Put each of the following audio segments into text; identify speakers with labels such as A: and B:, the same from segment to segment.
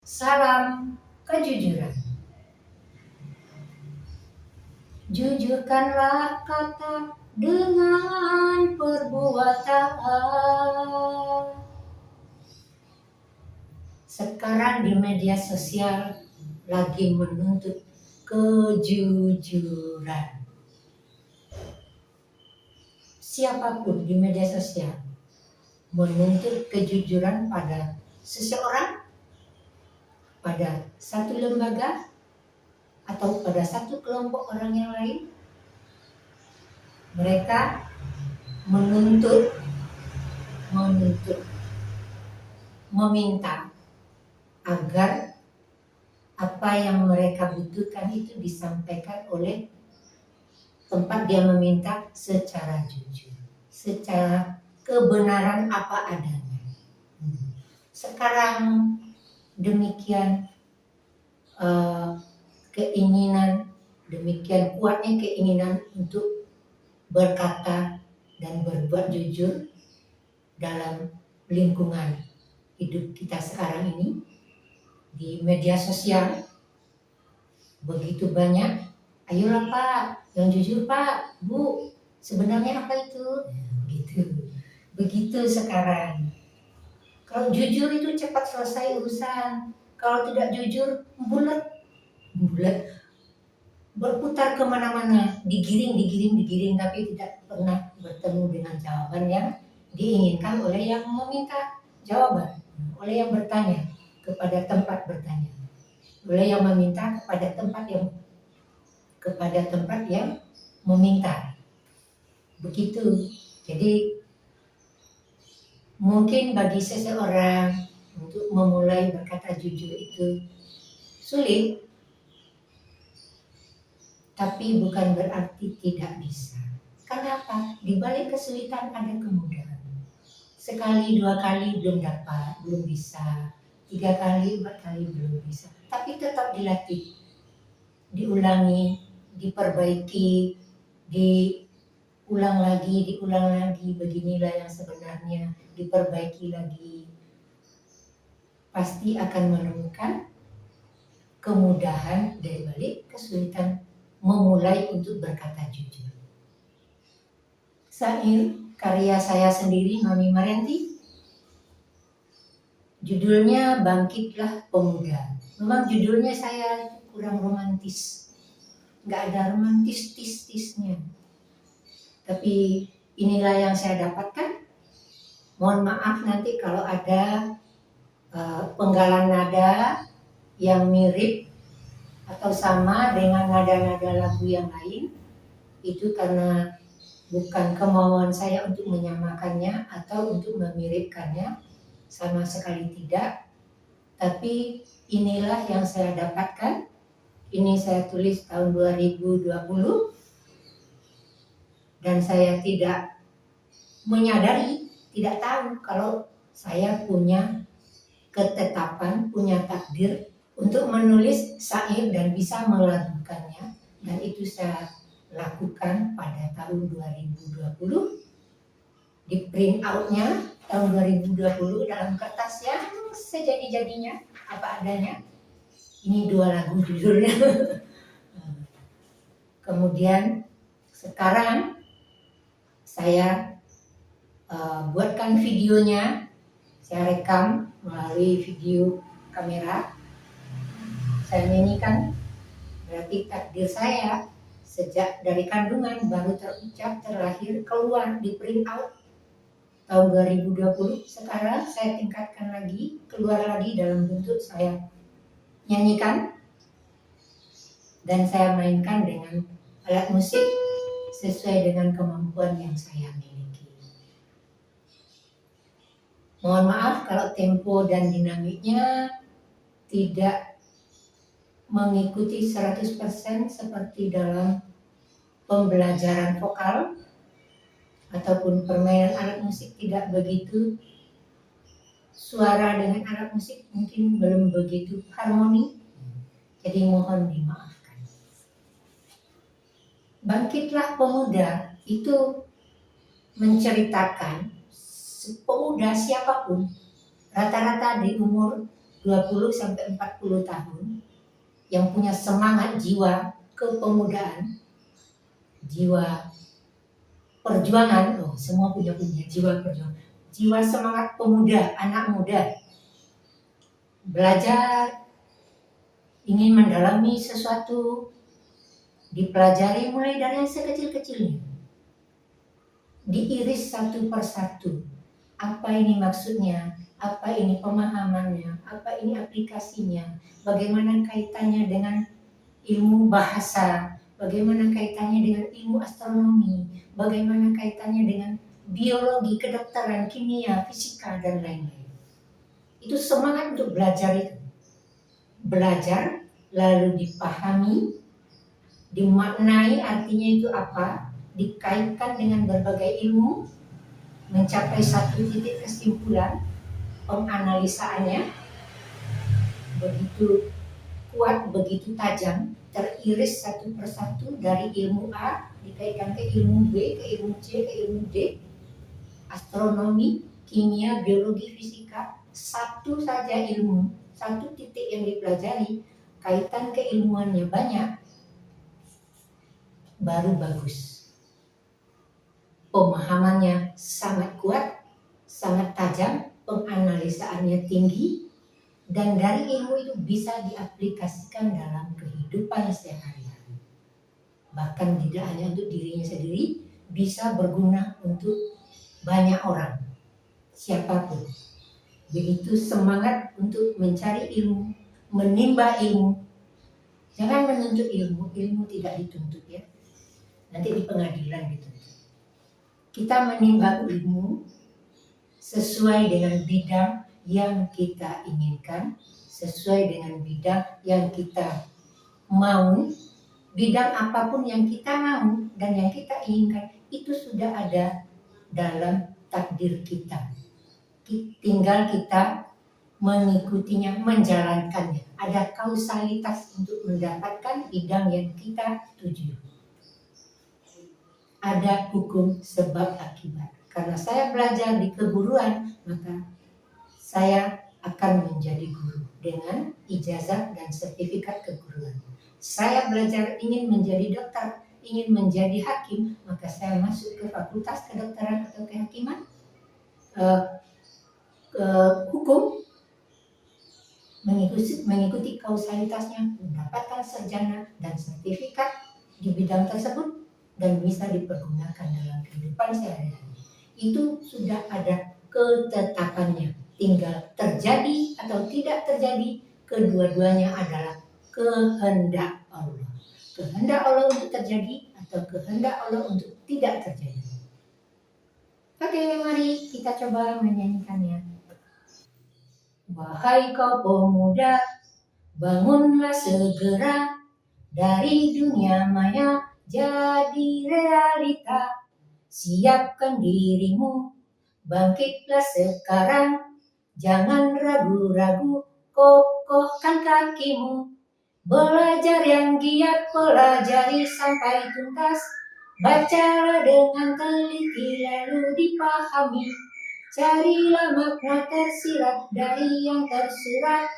A: Salam kejujuran. Jujurkanlah kata dengan perbuatan. Sekarang di media sosial lagi menuntut kejujuran. Siapapun di media sosial menuntut kejujuran pada seseorang, pada satu lembaga, atau pada satu kelompok orang yang lain. Mereka menuntut, meminta agar apa yang mereka butuhkan itu disampaikan oleh tempat dia meminta secara jujur, secara kebenaran apa adanya. Sekarang demikian demikian kuatnya keinginan untuk berkata dan berbuat jujur dalam lingkungan hidup kita sekarang ini. Di media sosial begitu banyak, ayolah Pak, yang jujur Pak, Bu, sebenarnya apa itu? Begitu sekarang. Kalau jujur itu cepat selesai urusan. Kalau tidak jujur, bulat, berputar kemana-mana, digiring, tapi tidak pernah bertemu dengan jawaban yang diinginkan oleh yang meminta jawaban, oleh yang bertanya kepada tempat bertanya, oleh yang meminta kepada tempat yang meminta. Begitu. Jadi mungkin bagi seseorang untuk memulai berkata jujur itu sulit, tapi bukan berarti tidak bisa. Kenapa? Di balik kesulitan ada kemudahan. Sekali, dua kali belum dapat, belum bisa. 3 kali, 4 kali belum bisa. Tapi tetap dilatih, diulangi, diperbaiki, diulang lagi, beginilah yang sebenarnya, diperbaiki lagi. Pasti akan menemukan kemudahan dari balik kesulitan memulai untuk berkata jujur. Syair karya saya sendiri, Mami Marianti, judulnya Bangkitlah Pemuda. Memang judulnya saya kurang romantis, nggak ada romantis-tis-tisnya. Tapi inilah yang saya dapatkan. Mohon maaf nanti kalau ada penggalan nada yang mirip atau sama dengan nada-nada lagu yang lain. Itu karena bukan kemauan saya untuk menyamakannya atau untuk memiripkannya, sama sekali tidak. Tapi inilah yang saya dapatkan. Ini saya tulis tahun 2020 dan saya tidak menyadari, tidak tahu kalau saya punya ketetapan, punya takdir untuk menulis syair dan bisa melakukannya. Dan itu saya lakukan pada tahun 2020. Di print outnya tahun 2020 dalam kertas yang sejadi-jadinya, apa adanya. Ini 2 lagu judulnya. Kemudian sekarang saya buatkan videonya, saya rekam melalui video kamera, saya nyanyikan. Berarti takdir saya sejak dari kandungan baru terucap, terlahir, keluar di print out tahun 2020. Sekarang saya tingkatkan lagi, keluar lagi dalam bentuk saya nyanyikan dan saya mainkan dengan alat musik sesuai dengan kemampuan yang saya miliki. Mohon maaf kalau tempo dan dinamiknya tidak mengikuti 100% seperti dalam pembelajaran vokal ataupun permainan alat musik, tidak begitu. Suara dengan alat musik mungkin belum begitu harmoni, jadi mohon dimaafkan. Bangkitlah Pemuda itu menceritakan pemuda siapapun, rata-rata di umur 20 sampai 40 tahun yang punya semangat jiwa kepemudaan, jiwa perjuangan, semua punya jiwa perjuangan, jiwa semangat pemuda, anak muda, belajar, ingin mendalami sesuatu, dipelajari mulai dari yang sekecil-kecilnya, diiris satu persatu. Apa ini maksudnya? Apa ini pemahamannya? Apa ini aplikasinya? Bagaimana kaitannya dengan ilmu bahasa? Bagaimana kaitannya dengan ilmu astronomi? Bagaimana kaitannya dengan biologi, kedokteran, kimia, fisika, dan lain-lain? Itu semangat untuk belajar itu. Belajar, lalu dipahami, dimaknai artinya itu apa, dikaitkan dengan berbagai ilmu, mencapai satu titik kesimpulan, penganalisaannya begitu kuat, begitu tajam, teriris satu persatu dari ilmu A dikaitkan ke ilmu B, ke ilmu C, ke ilmu D, astronomi, kimia, biologi, fisika, satu saja ilmu, satu titik yang dipelajari, kaitan keilmuannya banyak, baru bagus. Pemahamannya sangat kuat, sangat tajam, penganalisaannya tinggi, dan dari ilmu itu bisa diaplikasikan dalam kehidupan sehari-hari. Bahkan tidak hanya untuk dirinya sendiri, bisa berguna untuk banyak orang, siapapun. Begitu semangat untuk mencari ilmu, menimba ilmu. Jangan menuntut ilmu, ilmu tidak dituntut ya. Nanti di pengadilan gitu. Kita menimba ilmu sesuai dengan bidang yang kita inginkan, sesuai dengan bidang yang kita mau, bidang apapun yang kita mau dan yang kita inginkan, itu sudah ada dalam takdir kita. Tinggal kita mengikutinya, menjalankannya. Ada kausalitas untuk mendapatkan bidang yang kita tuju. Ada hukum sebab akibat. Karena saya belajar di keguruan, maka saya akan menjadi guru dengan ijazah dan sertifikat keguruan. Saya belajar ingin menjadi dokter, ingin menjadi hakim, maka saya masuk ke fakultas kedokteran atau kehakiman, hukum, mengikuti kausalitasnya, mendapatkan sarjana dan sertifikat di bidang tersebut, dan bisa dipergunakan dalam kehidupan sehari-hari. Itu sudah ada ketetapannya, tinggal terjadi atau tidak terjadi, kedua-duanya adalah kehendak Allah. Kehendak Allah untuk terjadi atau kehendak Allah untuk tidak terjadi. Oke, mari kita coba menyanyikannya. Wahai kau pemuda, bangunlah segera, dari dunia maya jadi realita. Siapkan dirimu, bangkitlah sekarang, jangan ragu-ragu, kokohkan kakimu. Belajar yang giat, pelajari sampai tuntas, bacalah dengan teliti lalu dipahami. Carilah makna tersirat dari yang tersurat,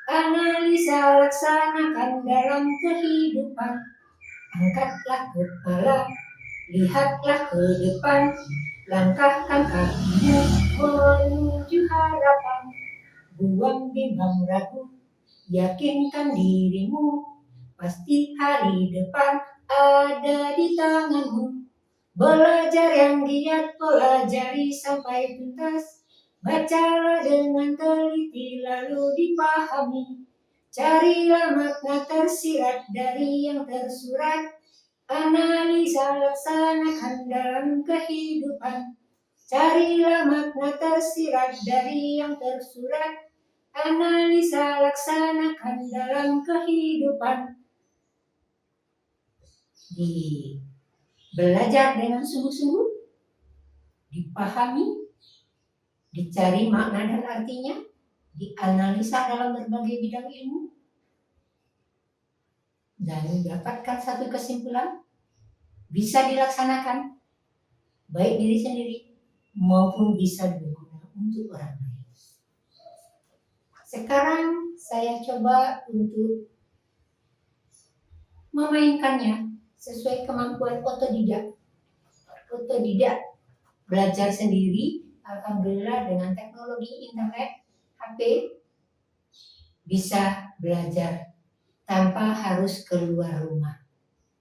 A: analisa laksanakan dalam kehidupan. Angkatlah kepala, lihatlah ke depan, langkahkan kakimu menuju harapan. Buang bimbang ragu, yakinkan dirimu, pasti hari depan ada di tanganmu. Belajar yang giat, pelajari sampai tuntas, bacalah dengan teliti lalu dipahami. Carilah makna tersirat dari yang tersurat, analisa laksanakan dalam kehidupan. Carilah makna tersirat dari yang tersurat, analisa laksanakan dalam kehidupan. Belajar dengan sungguh-sungguh, dipahami, dicari makna dan artinya, dianalisa dalam berbagai bidang ilmu, dan dapatkan satu kesimpulan, bisa dilaksanakan, baik diri sendiri maupun bisa berguna untuk orang lain. Sekarang saya coba untuk memainkannya sesuai kemampuan otodidak. Otodidak, belajar sendiri, alhamdulillah dengan teknologi internet, HP, bisa belajar tanpa harus keluar rumah,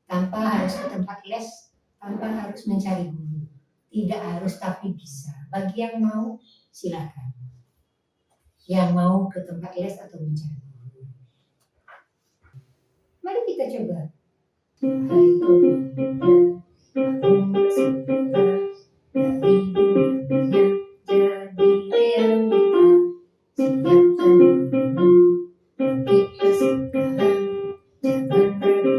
A: tanpa harus ke tempat les, tanpa harus mencari guru. Tidak harus, tapi bisa. Bagi yang mau, silakan. Yang mau ke tempat les atau mencari guru. Mari kita coba. Hai aku bersegera dari dunia jadi realita. Siapkan dulu, kita sekarang. Jangan ragu,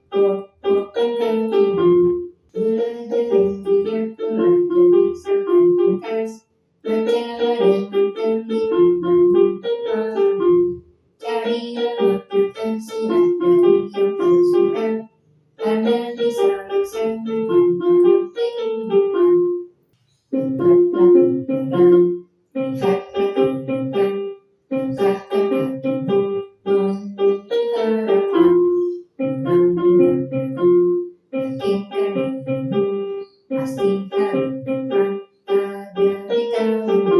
A: kokohkan hatimu. Belajar yang giat, pelajari sampai tuntas. Bacalah dengan teliti, lalu dipahami. Carilah makna tersirat dari yang tersurat. Analisa laksanakan dalam kehidupan. Angkatlah pikiran, lihatlah kehidupan. Langkahkan kakimu menuju harapan. Bimbang dulu, yakinkan dirimu. Pasti hari depan ada di tanganmu.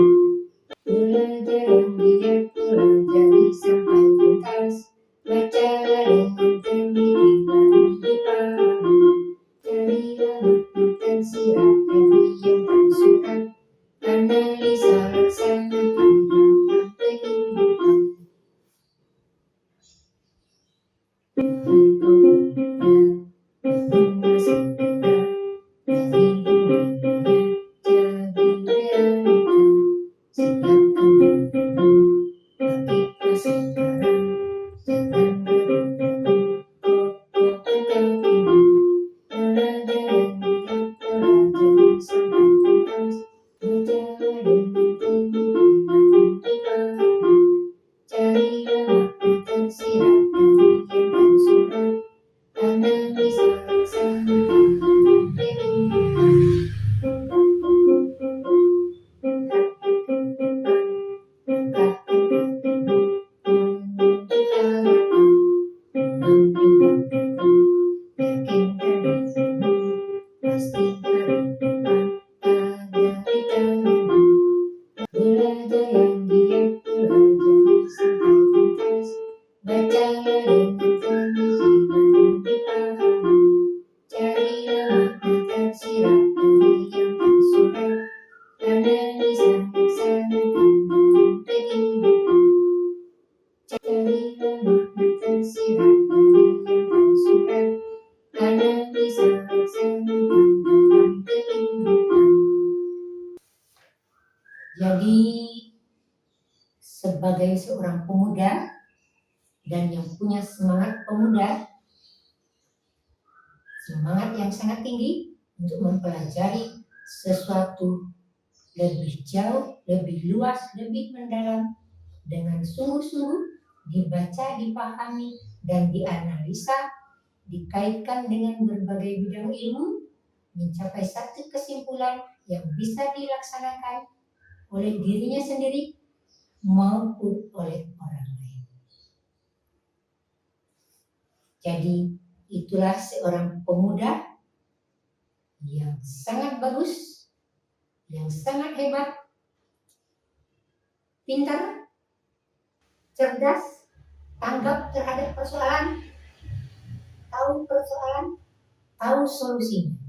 A: Belajar yang giat, pelajari sampai tuntas. Bacalah dengan teliti, lalu dipahami. Carilah makna tersirat dari yang tersurat. Analisa laksanakan dalam kehidupan. Hai pemuda, bangun bersegera dari dunia jadi realita. Siapkan dulu, bangkitlah sekarang. Jangan ragu-ragu, kokohkan hatimu. Belajar yang giat, pelajari sampai tuntas. Bacalah dengan teliti, lalu dipahami. Carilah makna tersirat dari yang tersurat. Analisa laksanakan dalam kehidupan. Lihatlah kehidupan, langkahkan kakimu menuju harapan. Bimbang dulu, yakinkan dirimu. Pasti hari depan ada di tanganmu. Belajar yang giat, pelajari sampai tuntas. Bacalah dengan teliti, lalu dipahami. Carilah makna tersirat dari yang tersurat. Analisa laksanakan dalam kehidupan. Carilah makna tersirat dari yang tersurat. Analisa laksanakan dalam kehidupan. Jadi, sebagai seorang pemuda dan yang punya semangat pemuda, semangat yang sangat tinggi untuk mempelajari sesuatu lebih jauh, lebih luas, lebih mendalam, dengan sungguh-sungguh dibaca, dipahami, dan dianalisa, dikaitkan dengan berbagai bidang ilmu, mencapai satu kesimpulan yang bisa dilaksanakan oleh dirinya sendiri maupun oleh orang lain. Jadi itulah seorang pemuda yang sangat bagus, yang sangat hebat, pintar, cerdas, tanggap terhadap persoalan, tahu persoalan, tahu solusinya.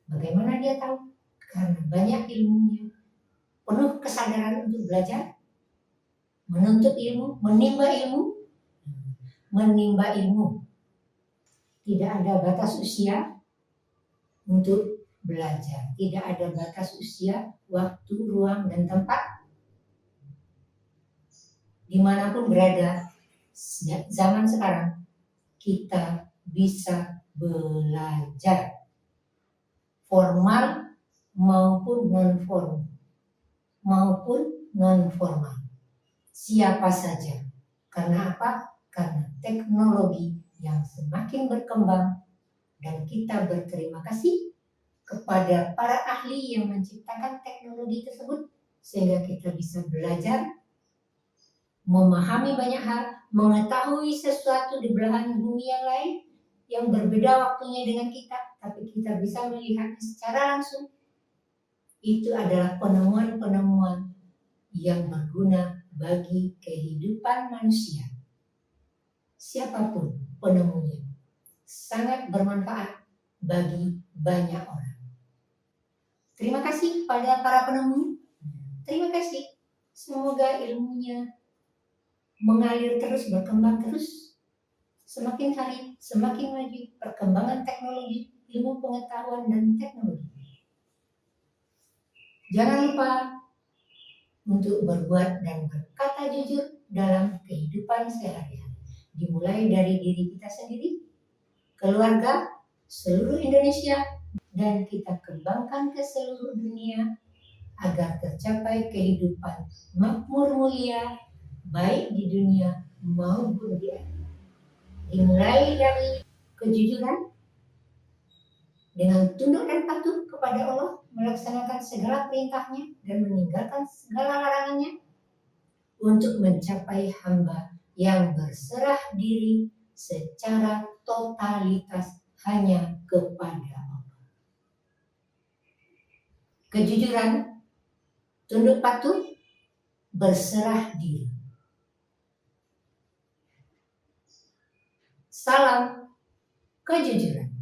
A: Bagaimana dia tahu? Karena banyak ilmunya, penuh kesadaran untuk belajar, menuntut ilmu, menimba ilmu. Tidak ada batas usia untuk belajar, tidak ada batas usia, waktu, ruang, dan tempat. Dimanapun berada, zaman sekarang kita bisa belajar, formal maupun non-formal, siapa saja. Karena apa? Karena teknologi yang semakin berkembang, dan kita berterima kasih kepada para ahli yang menciptakan teknologi tersebut sehingga kita bisa belajar memahami banyak hal, mengetahui sesuatu di belahan bumi yang lain yang berbeda waktunya dengan kita, tapi kita bisa melihatnya secara langsung. Itu adalah penemuan-penemuan yang berguna bagi kehidupan manusia. Siapapun penemunya, sangat bermanfaat bagi banyak orang. Terima kasih pada para penemu. Terima kasih. Semoga ilmunya mengalir terus, berkembang terus. Semakin hari, semakin maju perkembangan teknologi, ilmu pengetahuan, dan teknologi. Jangan lupa untuk berbuat dan berkata jujur dalam kehidupan sehari-hari. Dimulai dari diri kita sendiri, keluarga, seluruh Indonesia, dan kita kembangkan ke seluruh dunia agar tercapai kehidupan makmur mulia, baik di dunia maupun di akhirat. Dimulai dari kejujuran, dengan tunduk dan patuh kepada Allah, melaksanakan segala perintahnya dan meninggalkan segala larangannya, untuk mencapai hamba yang berserah diri secara totalitas hanya kepada Allah. Kejujuran, tunduk patuh, berserah diri. Salam kejujuran.